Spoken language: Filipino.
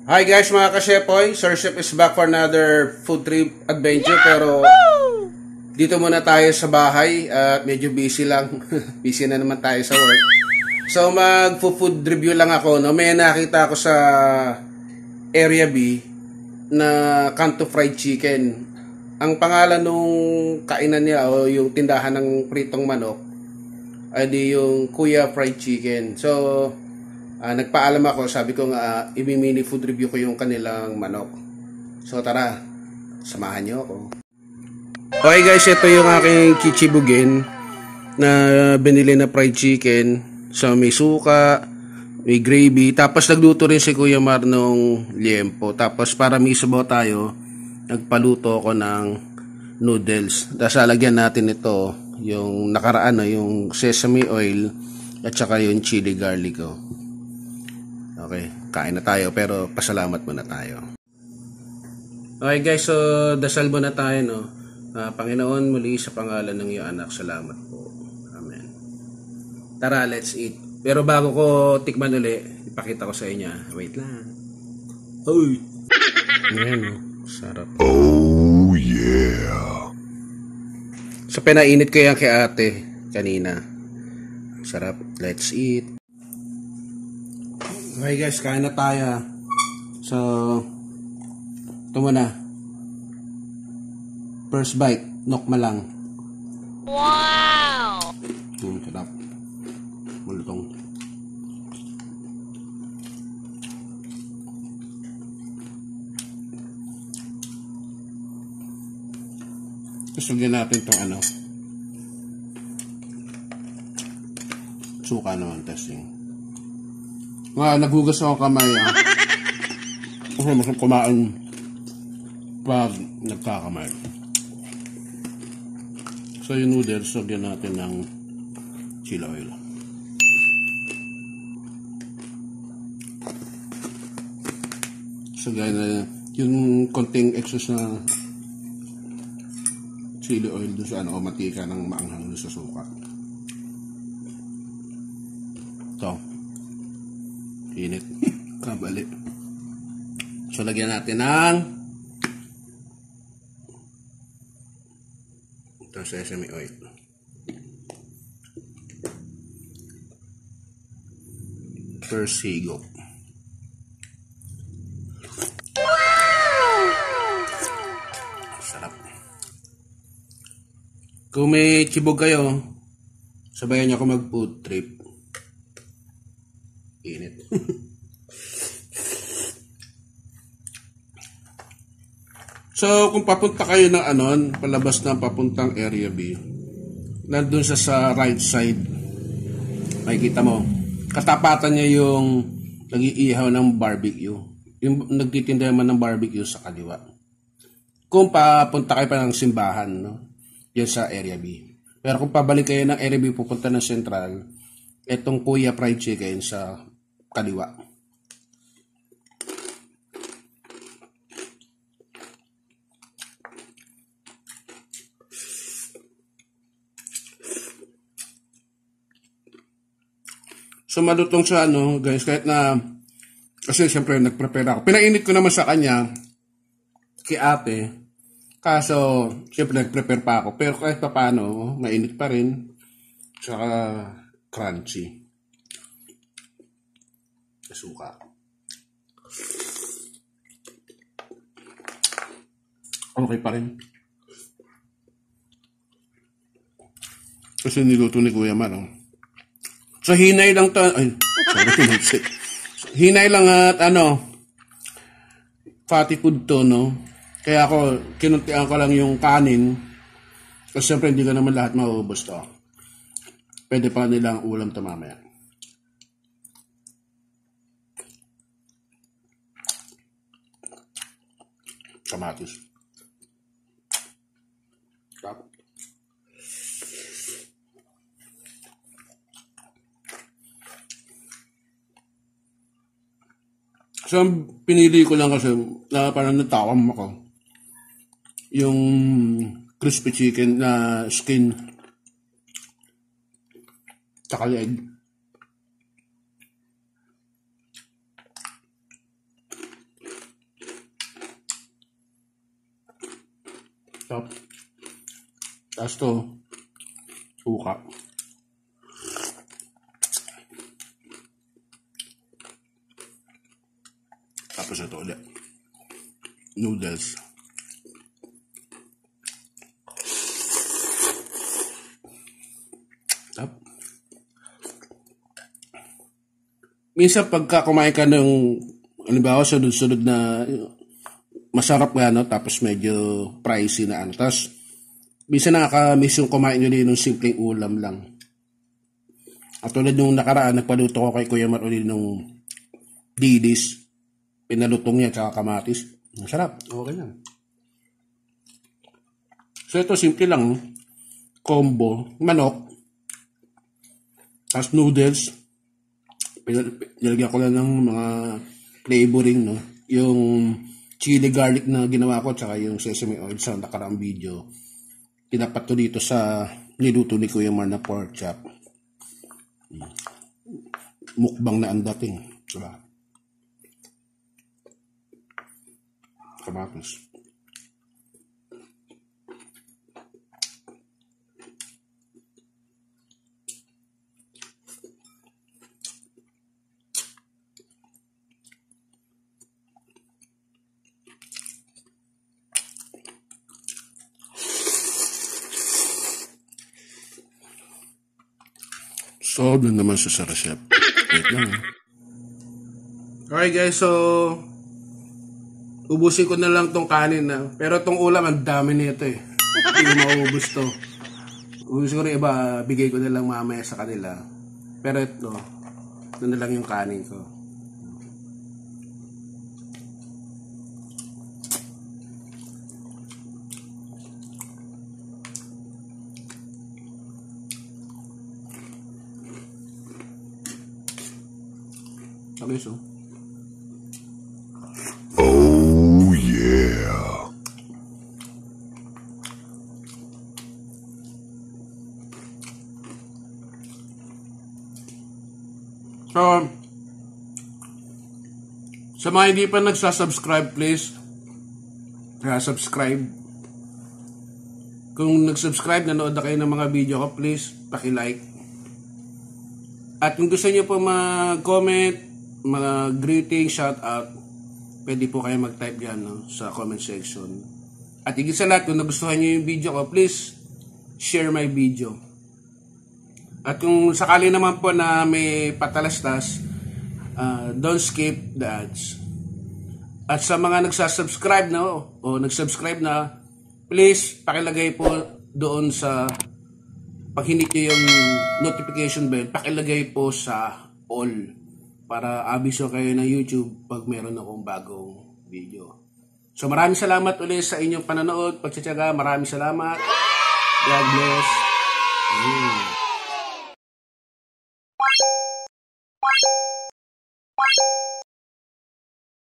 Hi guys mga ka-Shepoy, Sir Chef is back for another food trip adventure. Pero dito muna tayo sa bahay at medyo busy lang. Busy na naman tayo sa work. So mag-food review lang ako. No? May nakita ako sa Area B na Kanto Fried Chicken. Ang pangalan nung kainan niya o yung tindahan ng pritong manok ay di yung Kuya Fried Chicken. So nagpaalam ako, sabi ko nga i-mini food review ko yung kanilang manok. So tara, samahan niyo ako. Okay guys, ito yung aking chichibugin na binili na fried chicken. So may suka, may gravy, tapos nagluto rin si Kuya Mar nung liempo. Tapos para may sabaw tayo, nagpaluto ko ng noodles. Tapos lalagyan natin ito, yung nakaraan, yung sesame oil at saka yung chili garlic ko. Okay, kain na tayo pero pasalamat muna tayo. Okay guys, so dasal muna tayo, no. Panginoon, muli sa pangalan ng iyong anak, salamat po. Amen. Tara, let's eat. Pero bago ko tikman uli, ipakita ko sa inyo. Wait lang. Uy. Ayan, no. Sarap. Oh yeah. So pinainit ko yan kay ate kanina. Sarap. Let's eat. Okay guys, kain na tayo. So, ito muna. First bite, nokma lang. Wow! Sarap. Mulutong. Gusto natin itong suka naman, testing. Naghugas ako kamay. Kasi masarap kumain pag nagkakamay. So yung noodles, lagyan natin ng chili oil. So gaya yung konting excess na chili oil doon sa o matika ng maanghang doon sa suka. Ito. Init. Kabali. So, lagyan natin ng ito, sesame oil. First higop. Sarap. Kung may chibog kayo, sabayan niyo ako mag-food trip. Init. So, kung papunta kayo ng palabas na papuntang Area B, nandun sa right side, makikita mo, katapatan niya yung nag-iihaw ng barbecue. Yung nagtitinda naman ng barbecue sa kaliwa. Kung papunta kayo pa ng simbahan, no? Yan sa Area B. Pero kung pabalik kayo ng Area B, pupunta ng Central, etong Kuya Fried Chicken sa kaliwa. So malutong siya guys, kahit na kasi siyempre nagprepare ako. Pinainit ko naman sa kanya kay ate. Kaso siyempre nagprepare pa ako. Pero kahit pa paano, mainit pa rin. Saka crunchy. Suka. Okay pa rin. Kasi niluto ni Kuya Mar. So hinay lang to. Ay, sorry. Hinay lang at fatty food to, no? Kaya ako, kinuntian ko lang yung kanin. Kasi siyempre hindi ka naman lahat maubos to. Pwede pa nilang ulam to mamaya. Kamatis. Stop. So, pinili ko lang kasi na parang natawam ako. Yung crispy chicken na skin. Tsaka leg. Stop. Tapos to, suka. Tapos ito ulit. Noodles. Tap. Minsan pagka kumain ka ng, halimbawa, sunod-sunod na masarap nga, no? Tapos medyo pricey na ano. Tapos, minsan nakaka-miss yung kumain nyo din ng simpleng ulam lang. At tulad nung nakaraan, nagpaluto ko kay Kuya Mar ulit nung didis. Pinalutong niya tsaka kamatis. Masarap. Okay lang. So, ito simple lang. No? Combo. Manok. Tapos noodles. Nilagyan ko lang ng mga flavoring, no? Yung chili garlic na ginawa ko tsaka yung sesame oil sa nakaraang video. Tinapat ko dito sa niluto ni Kuya Mar na pork chop. Mukbang na ang dating. Diba? Kamatis. So, doon naman sa Sarasep. Wait lang. Okay guys, so ubusin ko na lang tong kanin na. Pero tong ulam, ang dami nito eh. Hindi ko maubos to. Ubusin ko rin iba, bigay ko na lang mamaya sa kanila. Pero ito na lang yung kanin ko. Okay, so. Oh yeah. So, sa mga hindi pa nagsasubscribe, please, subscribe. Kung nagsubscribe, nanood na kayo ng mga video ko, please, paki-like. At kung gusto niyo po mag-comment, mga greeting, shout out, pwede po kayo mag-type yan, no, sa comment section. At higit sa lahat, kung nagustuhan niyo yung video ko, please share my video. At kung sakali naman po na may patalastas, don't skip the ads. At sa mga nagsasubscribe na o nagsubscribe na, please pakilagay po doon sa pag hinit nyo yung notification bell, pakilagay po sa all para abiso kayo ng YouTube pag meron akong bagong video. So maraming salamat ulit sa inyong panonood, pagtsatsaga. Maraming salamat. God bless.